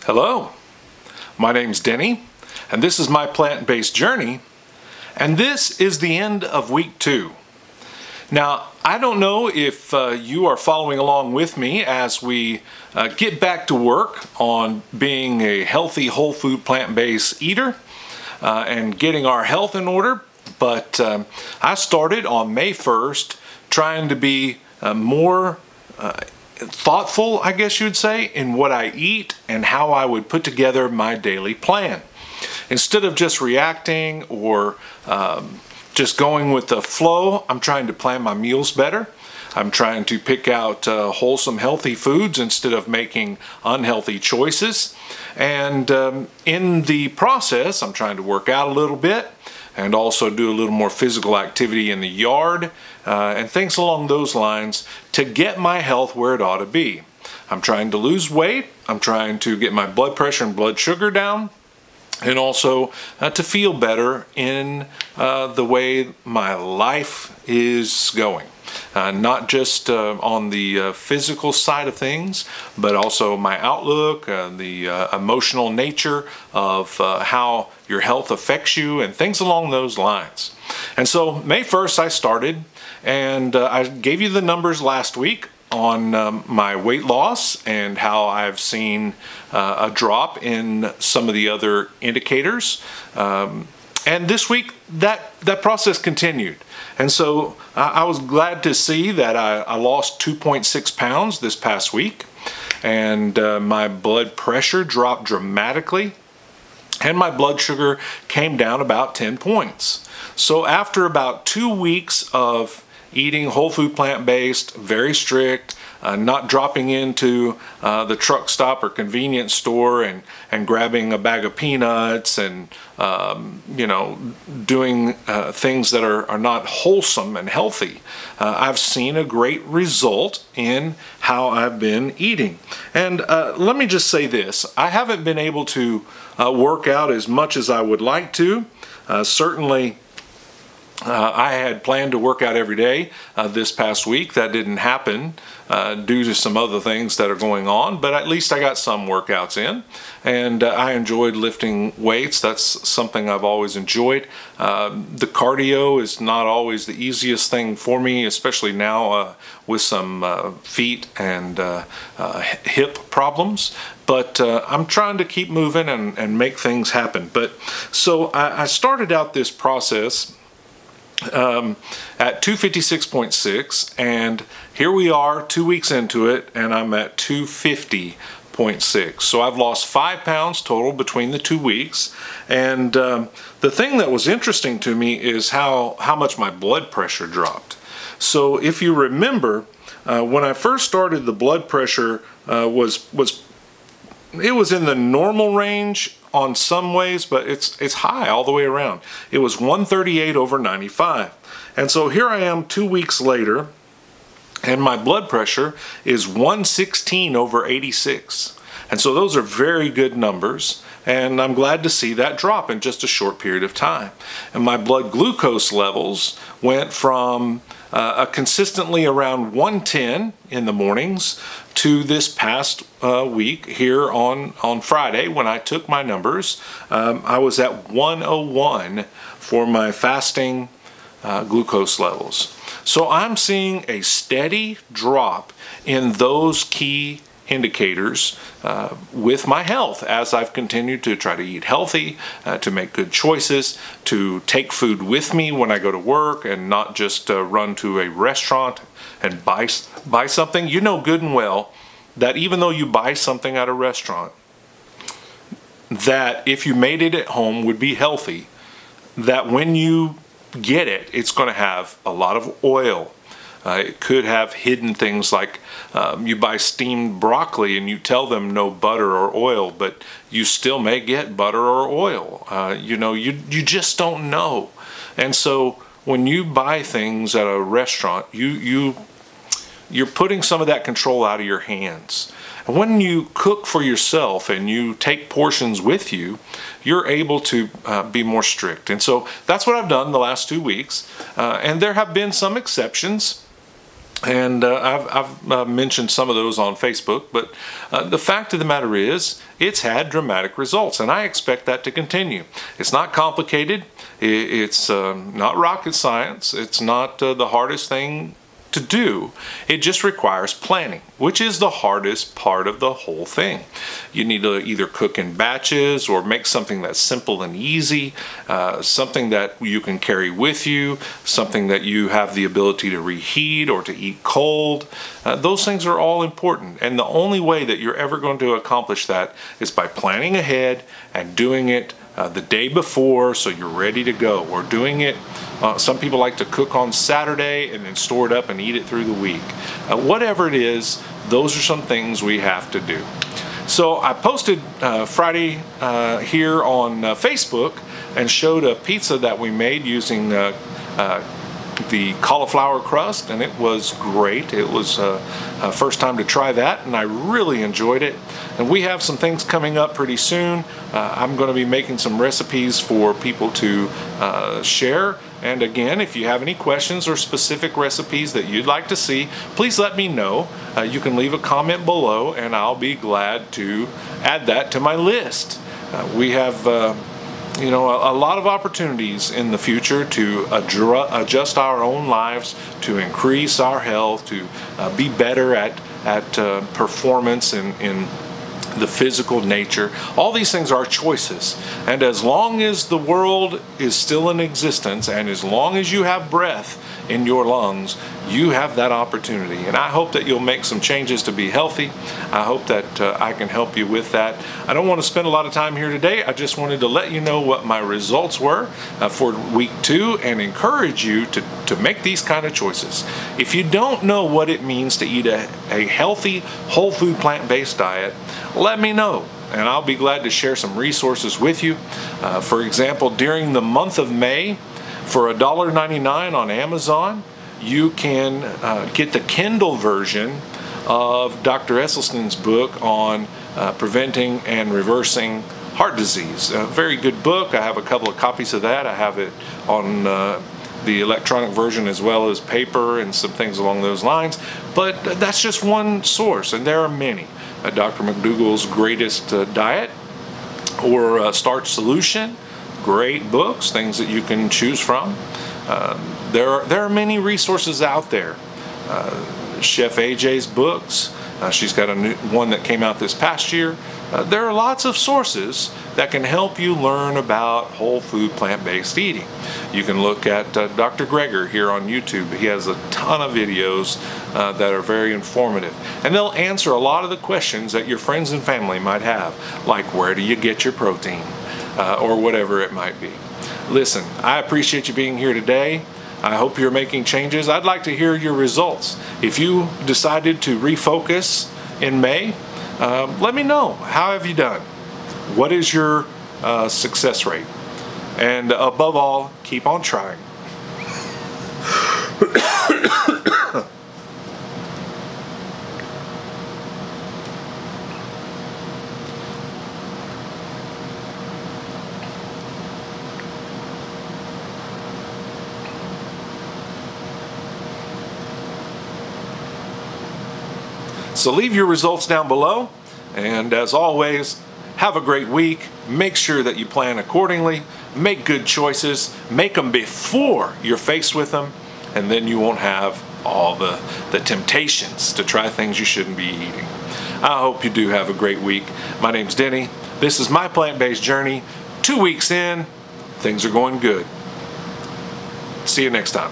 Hello, my name's Denny, and this is my plant-based journey, and this is the end of week 2. Now, I don't know if you are following along with me as we get back to work on being a healthy, whole food, plant-based eater and getting our health in order, but I started on May 1st trying to be more thoughtful, I guess you'd say, in what I eat and how I would put together my daily plan. Instead of just reacting or just going with the flow, I'm trying to plan my meals better. I'm trying to pick out wholesome, healthy foods instead of making unhealthy choices. And in the process, I'm trying to work out a little bit and also do a little more physical activity in the yard and things along those lines to get my health where it ought to be. I'm trying to lose weight. I'm trying to get my blood pressure and blood sugar down, and also to feel better in the way my life is going. Not just on the physical side of things, but also my outlook, the emotional nature of how your health affects you and things along those lines. And so May 1st I started, and I gave you the numbers last week on my weight loss and how I've seen a drop in some of the other indicators. And this week that process continued. And so I was glad to see that I lost 2.6 pounds this past week, and my blood pressure dropped dramatically, and my blood sugar came down about 10 points. So after about 2 weeks of eating whole food, plant-based, very strict, not dropping into the truck stop or convenience store and grabbing a bag of peanuts and doing things that are not wholesome and healthy, I've seen a great result in how I've been eating. And let me just say this, I haven't been able to work out as much as I would like to. Certainly I had planned to work out every day this past week. That didn't happen due to some other things that are going on, but at least I got some workouts in, and I enjoyed lifting weights. That's something I've always enjoyed. The cardio is not always the easiest thing for me, especially now with some feet and hip problems, but I'm trying to keep moving and make things happen. But so I started out this process at 256.6, and here we are 2 weeks into it, and I'm at 250.6. So I've lost 5 pounds total between the 2 weeks. And the thing that was interesting to me is how much my blood pressure dropped. So if you remember, when I first started, the blood pressure was in the normal range on some ways, but it's high all the way around. It was 138/95. And so here I am 2 weeks later, and my blood pressure is 116/86. And so those are very good numbers, and I'm glad to see that drop in just a short period of time. And my blood glucose levels went from consistently around 110 in the mornings to this past week here on Friday when I took my numbers. I was at 101 for my fasting glucose levels. So I'm seeing a steady drop in those key indicators with my health as I've continued to try to eat healthy, to make good choices, to take food with me when I go to work and not just run to a restaurant and buy something. You know good and well that even though you buy something at a restaurant, that if you made it at home would be healthy, that when you get it, it's going to have a lot of oil. It could have hidden things like you buy steamed broccoli and you tell them no butter or oil, but you still may get butter or oil. You just don't know. And so when you buy things at a restaurant, you're putting some of that control out of your hands. And when you cook for yourself and you take portions with you, you're able to be more strict. And so that's what I've done the last 2 weeks. And there have been some exceptions. And I've mentioned some of those on Facebook, but the fact of the matter is it's had dramatic results, and I expect that to continue. It's not complicated. It's not rocket science. It's not the hardest thing to do. It just requires planning, which is the hardest part of the whole thing. You need to either cook in batches or make something that's simple and easy, something that you can carry with you, something that you have the ability to reheat or to eat cold. Those things are all important, and the only way that you're ever going to accomplish that is by planning ahead and doing it the day before so you're ready to go, or doing it. Some people like to cook on Saturday and then store it up and eat it through the week. Whatever it is, those are some things we have to do. So I posted Friday here on Facebook and showed a pizza that we made using the cauliflower crust, and it was great. It was first time to try that, and I really enjoyed it. And we have some things coming up pretty soon. I'm going to be making some recipes for people to share. And again, if you have any questions or specific recipes that you'd like to see, please let me know. You can leave a comment below, and I'll be glad to add that to my list. We have a lot of opportunities in the future to adjust our own lives, to increase our health, to be better at performance in the physical nature. All these things are choices, and as long as the world is still in existence, and as long as you have breath in your lungs, you have that opportunity. And I hope that you'll make some changes to be healthy. I hope that I can help you with that. I don't want to spend a lot of time here today. I just wanted to let you know what my results were for week 2 and encourage you to make these kind of choices. If you don't know what it means to eat a healthy, whole food, plant-based diet, let me know, and I'll be glad to share some resources with you. For example, during the month of May, for $1.99 on Amazon, you can get the Kindle version of Dr. Esselstyn's book on preventing and reversing heart disease. A very good book. I have a couple of copies of that. I have it on the electronic version as well as paper and some things along those lines. But that's just one source, and there are many. Dr. McDougall's Greatest Diet or Starch Solution. Great books, things that you can choose from. There are many resources out there. Chef AJ's books. She's got a new one that came out this past year. There are lots of sources that can help you learn about whole food, plant-based eating. You can look at Dr. Greger here on YouTube. He has a ton of videos that are very informative, and they'll answer a lot of the questions that your friends and family might have, like where do you get your protein, or whatever it might be. Listen, I appreciate you being here today. I hope you're making changes. I'd like to hear your results. If you decided to refocus in May, let me know. How have you done? What is your success rate? And above all, keep on trying. So leave your results down below, and as always, have a great week. Make sure that you plan accordingly, make good choices, make them before you're faced with them, and then you won't have all the temptations to try things you shouldn't be eating. I hope you do have a great week. My name's Denny. This is my plant-based journey. 2 weeks in, things are going good. See you next time.